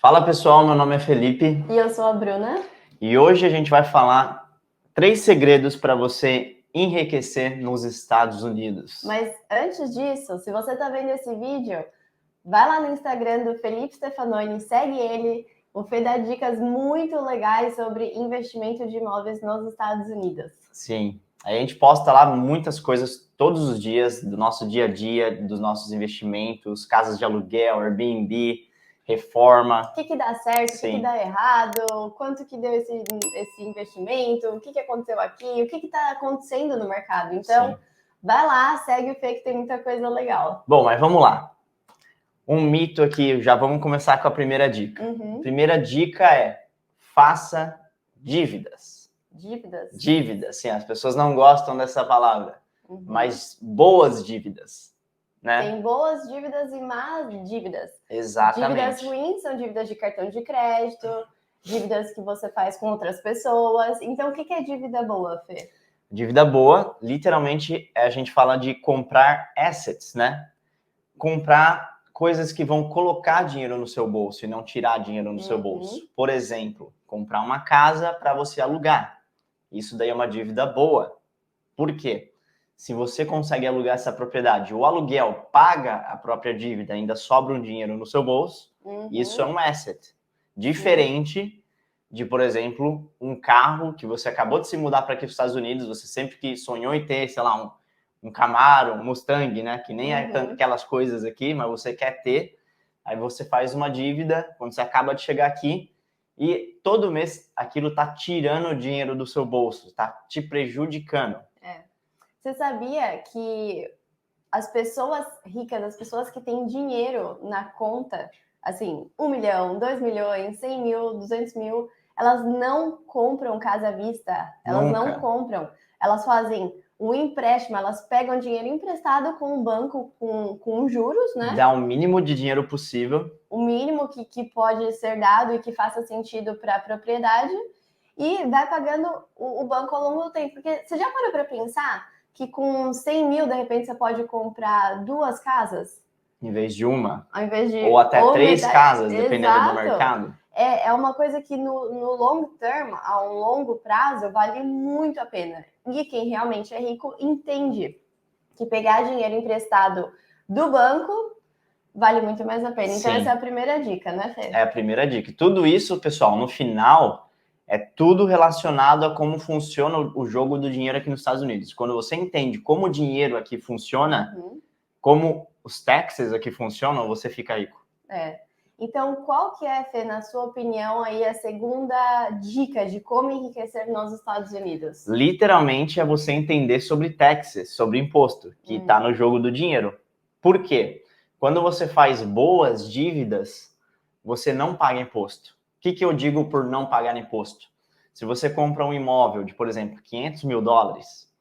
Fala pessoal, meu nome é Felipe. E eu sou a Bruna. E hoje a gente vai falar 3 segredos para você enriquecer nos Estados Unidos. Mas antes disso, se você está vendo esse vídeo, vai lá no Instagram do Felipe Stefanoni, segue ele. O Fê dá dicas muito legais sobre investimento de imóveis nos Estados Unidos. Sim, a gente posta lá muitas coisas todos os dias, do nosso dia a dia, dos nossos investimentos, casas de aluguel, Airbnb, reforma. O que dá certo, o que dá errado, quanto que deu esse investimento, o que aconteceu aqui, o que está acontecendo no mercado. Então, vai lá, segue o Fê que tem muita coisa legal. Bom, mas vamos lá. Um mito aqui, já vamos começar com a primeira dica. A primeira dica é: faça dívidas. Dívidas, sim, as pessoas não gostam dessa palavra, mas boas dívidas, né? Tem boas dívidas e más dívidas. Exatamente. Dívidas ruins são dívidas de cartão de crédito, dívidas que você faz com outras pessoas. Então, o que é dívida boa, Fê? Dívida boa, literalmente, a gente fala de comprar assets, né? Comprar coisas que vão colocar dinheiro no seu bolso e não tirar dinheiro no seu bolso. Por exemplo, comprar uma casa para você alugar. Isso daí é uma dívida boa. Por quê? Se você consegue alugar essa propriedade, o aluguel paga a própria dívida, ainda sobra um dinheiro no seu bolso, isso é um asset. Diferente de, por exemplo, um carro que você acabou de se mudar para aqui para os Estados Unidos, você sempre que sonhou em ter, sei lá, um Camaro, um Mustang, né? Que nem é tanto aquelas coisas aqui, mas você quer ter. Aí você faz uma dívida quando você acaba de chegar aqui e todo mês aquilo tá tirando o dinheiro do seu bolso, tá te prejudicando. Você sabia que as pessoas ricas, as pessoas que têm dinheiro na conta, assim, 1 milhão, 2 milhões, 100 mil, 200 mil, elas não compram casa à vista, elas não compram, elas fazem um empréstimo, elas pegam dinheiro emprestado com o banco com juros, né? Dá o mínimo de dinheiro possível. O mínimo que pode ser dado e que faça sentido para a propriedade e vai pagando o banco ao longo do tempo. Porque você já parou para pensar que com 100 mil, de repente, você pode comprar 2 casas? Em vez de uma. Ao invés de... Ou até 3 casas, dependendo do mercado. É uma coisa que no long term, a um longo prazo, vale muito a pena. E quem realmente é rico entende que pegar dinheiro emprestado do banco vale muito mais a pena. Então, essa é a primeira dica, né, Fê? É a primeira dica. Tudo isso, pessoal, no final, é tudo relacionado a como funciona o jogo do dinheiro aqui nos Estados Unidos. Quando você entende como o dinheiro aqui funciona, como os taxes aqui funcionam, você fica rico. Então, qual que é, Fê, na sua opinião, aí a segunda dica de como enriquecer nos Estados Unidos? Literalmente é você entender sobre taxes, sobre imposto, que está no jogo do dinheiro. Por quê? Quando você faz boas dívidas, você não paga imposto. O que eu digo por não pagar imposto? Se você compra um imóvel de, por exemplo, 500 mil dólares,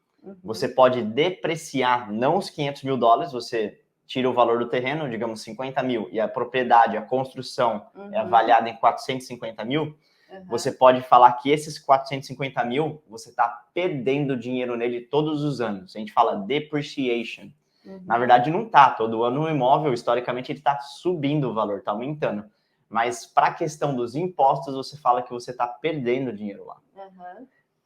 você pode depreciar, não os 500 mil dólares, você tira o valor do terreno, digamos 50 mil, e a propriedade, a construção é avaliada em 450 mil, você pode falar que esses 450 mil, você está perdendo dinheiro nele todos os anos. A gente fala depreciation. Na verdade, não está. Todo ano o imóvel, historicamente, ele está subindo o valor, está aumentando. Mas para a questão dos impostos, você fala que você está perdendo dinheiro lá.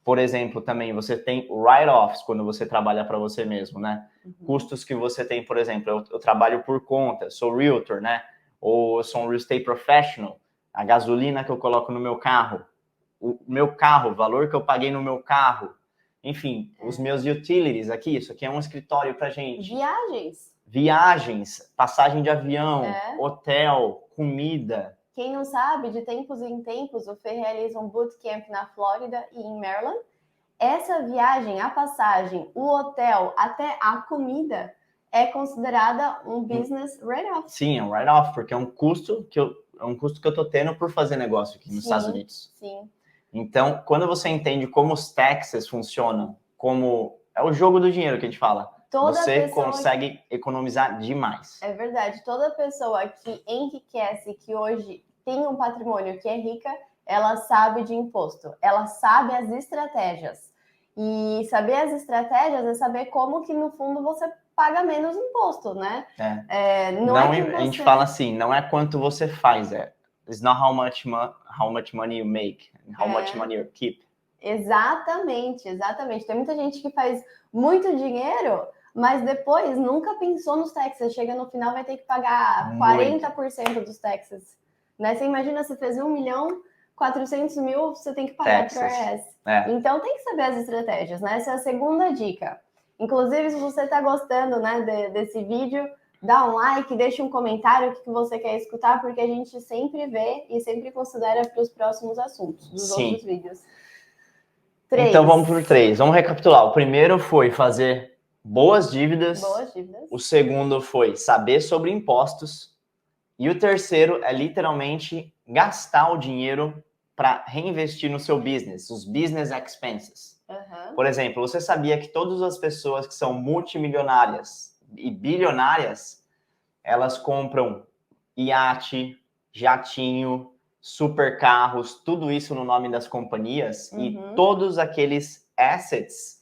Por exemplo, também você tem write-offs quando você trabalha para você mesmo, né? Custos que você tem, por exemplo, eu trabalho por conta, sou realtor, né? Ou eu sou um real estate professional. A gasolina que eu coloco no meu carro, o meu carro, o valor que eu paguei no meu carro, enfim, os meus utilities aqui, isso aqui é um escritório pra gente. Viagens, passagem de avião, hotel, comida. Quem não sabe, de tempos em tempos, o Fê realiza um bootcamp na Flórida e em Maryland. Essa viagem, a passagem, o hotel, até a comida, é considerada um business write-off. Sim, é um write-off, porque é um custo que eu tô tendo por fazer negócio aqui nos Estados Unidos. Então, quando você entende como os taxes funcionam, como é o jogo do dinheiro que a gente fala, você consegue economizar demais. É verdade. Toda pessoa que enriquece, que hoje tem um patrimônio que é rica, ela sabe de imposto, ela sabe as estratégias. E saber as estratégias é saber como que, no fundo, você paga menos imposto, né? A gente fala assim, não é quanto você faz, It's not how much money you make, how much money you keep. Exatamente. Tem muita gente que faz muito dinheiro, mas depois nunca pensou nos taxas. Chega no final, vai ter que pagar 40% dos taxas. Né? Você imagina, você fez 1.400.000, você tem que pagar para o IRS. Então tem que saber as estratégias, né? Essa é a segunda dica. Inclusive, se você está gostando, né, desse vídeo, dá um like, deixa um comentário o que você quer escutar, porque a gente sempre vê e sempre considera para os próximos assuntos dos outros vídeos. 3. Então vamos por 3. Vamos recapitular. O primeiro foi fazer boas dívidas. O segundo foi saber sobre impostos. E o terceiro é literalmente gastar o dinheiro para reinvestir no seu business, os business expenses. Por exemplo, você sabia que todas as pessoas que são multimilionárias e bilionárias, elas compram iate, jatinho, supercarros, tudo isso no nome das companhias, e todos aqueles assets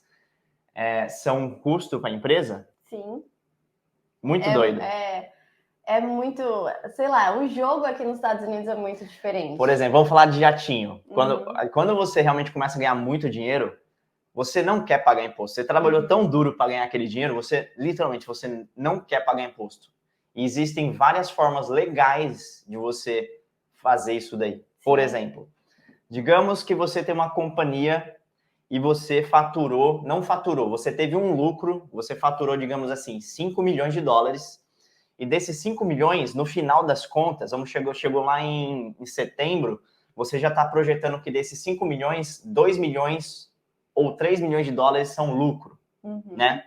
são um custo para a empresa? Sim. Muito doido. É muito, sei lá, o jogo aqui nos Estados Unidos é muito diferente. Por exemplo, vamos falar de jatinho. Quando você realmente começa a ganhar muito dinheiro, você não quer pagar imposto. Você trabalhou tão duro para ganhar aquele dinheiro, você não quer pagar imposto. E existem várias formas legais de você fazer isso daí. Por exemplo, digamos que você tem uma companhia e você você teve um lucro, você faturou, digamos assim, 5 milhões de dólares, e desses 5 milhões, no final das contas, chegou lá em setembro, você já está projetando que desses 5 milhões, 2 milhões ou 3 milhões de dólares são lucro, né?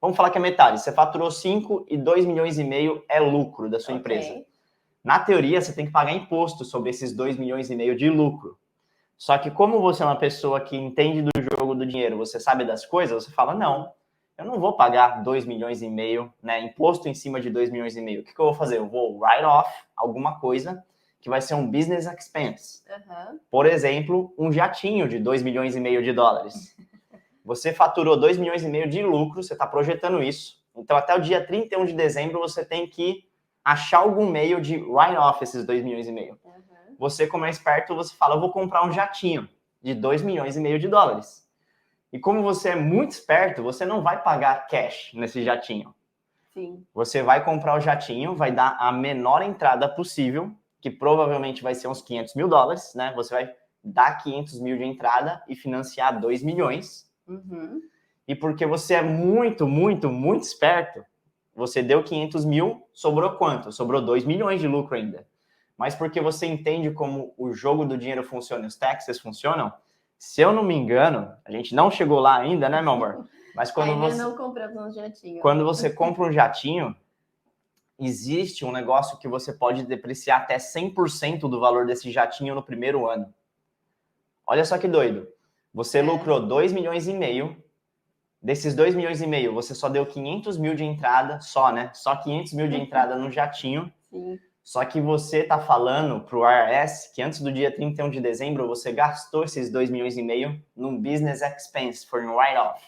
Vamos falar que é metade. Você faturou 5 e 2 milhões e meio é lucro da sua empresa. Na teoria, você tem que pagar imposto sobre esses 2 milhões e meio de lucro. Só que como você é uma pessoa que entende do jogo do dinheiro, você sabe das coisas, você fala, não, eu não vou pagar 2 milhões e meio, né, imposto em cima de 2 milhões e meio. O que eu vou fazer? Eu vou write off alguma coisa que vai ser um business expense. Por exemplo, um jatinho de 2 milhões e meio de dólares. Você faturou 2 milhões e meio de lucro, você está projetando isso. Então, até o dia 31 de dezembro, você tem que achar algum meio de write off esses 2 milhões e meio. Você, como é esperto, você fala, eu vou comprar um jatinho de 2 milhões e meio de dólares. E como você é muito esperto, você não vai pagar cash nesse jatinho. Sim. Você vai comprar o jatinho, vai dar a menor entrada possível, que provavelmente vai ser uns 500 mil dólares, né? Você vai dar 500 mil de entrada e financiar 2 milhões. E porque você é muito, muito, muito esperto, você deu 500 mil, sobrou quanto? Sobrou 2 milhões de lucro ainda. Mas porque você entende como o jogo do dinheiro funciona, os taxes funcionam, se eu não me engano, a gente não chegou lá ainda, né, meu amor? Mas não compramos um jatinho. Quando você compra um jatinho, existe um negócio que você pode depreciar até 100% do valor desse jatinho no primeiro ano. Olha só que doido. Você lucrou 2 milhões e meio. Desses 2 milhões e meio, você só deu 500 mil de entrada, né? Só 500 mil de entrada no jatinho. Sim. Só que você está falando para o IRS que antes do dia 31 de dezembro, você gastou esses 2 milhões e meio num business expense, for um write-off.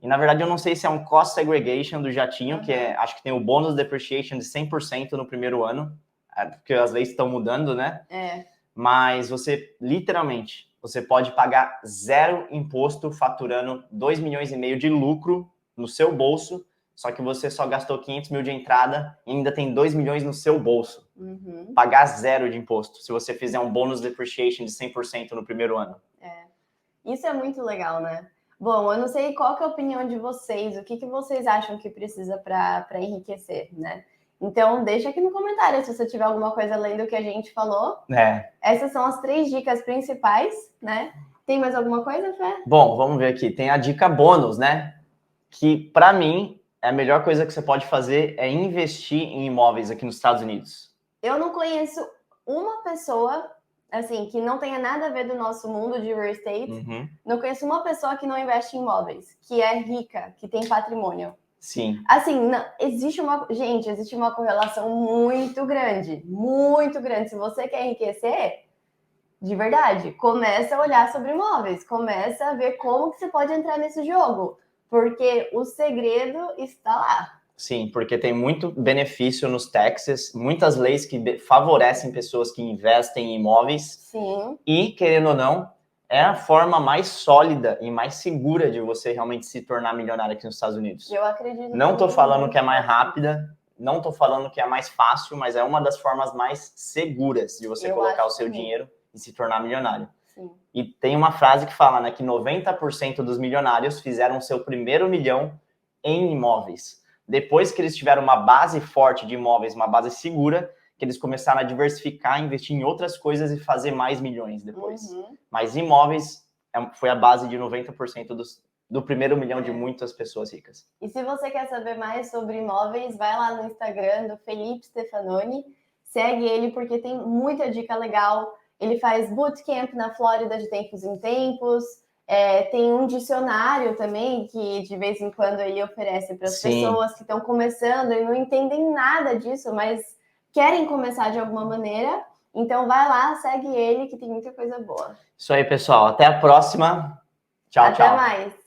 E, na verdade, eu não sei se é um cost segregation do jatinho, que acho que tem o bônus depreciation de 100% no primeiro ano, porque as leis estão mudando, né? Mas você, literalmente, você pode pagar 0 imposto faturando 2 milhões e meio de lucro no seu bolso, só que você só gastou 500 mil de entrada e ainda tem 2 milhões no seu bolso. Pagar 0 de imposto, se você fizer um bônus depreciation de 100% no primeiro ano. Isso é muito legal, né? Bom, eu não sei qual que é a opinião de vocês, o que vocês acham que precisa para enriquecer, né? Então, deixa aqui no comentário se você tiver alguma coisa além do que a gente falou. Essas são as 3 dicas principais, né? Tem mais alguma coisa, Fé? Bom, vamos ver aqui. Tem a dica bônus, né? Que, para mim, a melhor coisa que você pode fazer é investir em imóveis aqui nos Estados Unidos. Eu não conheço uma pessoa, assim, que não tenha nada a ver do nosso mundo de real estate. Não conheço uma pessoa que não investe em imóveis, que é rica, que tem patrimônio. Sim. Assim, não, existe uma correlação muito grande, muito grande. Se você quer enriquecer, de verdade, começa a olhar sobre imóveis, começa a ver como que você pode entrar nesse jogo, porque o segredo está lá. Sim, porque tem muito benefício nos taxes, muitas leis que favorecem pessoas que investem em imóveis. Sim. E, querendo ou não, é a forma mais sólida e mais segura de você realmente se tornar milionário aqui nos Estados Unidos. Eu acredito. Não tô falando que é mais fácil. rápida, não tô falando que é mais fácil, mas é uma das formas mais seguras de você colocar o seu dinheiro e se tornar milionário. Sim. E tem uma frase que fala, né, que 90% dos milionários fizeram o seu primeiro milhão em imóveis. Depois que eles tiveram uma base forte de imóveis, uma base segura, que eles começaram a diversificar, investir em outras coisas e fazer mais milhões depois. Mas imóveis foi a base de 90% do primeiro milhão de muitas pessoas ricas. E se você quer saber mais sobre imóveis, vai lá no Instagram do Felipe Stefanoni, segue ele porque tem muita dica legal. Ele faz bootcamp na Flórida de tempos em tempos. Tem um dicionário também que de vez em quando ele oferece para as pessoas que estão começando e não entendem nada disso, mas querem começar de alguma maneira. Então vai lá, segue ele que tem muita coisa boa. Isso aí, pessoal. Até a próxima. Tchau, tchau. Até mais.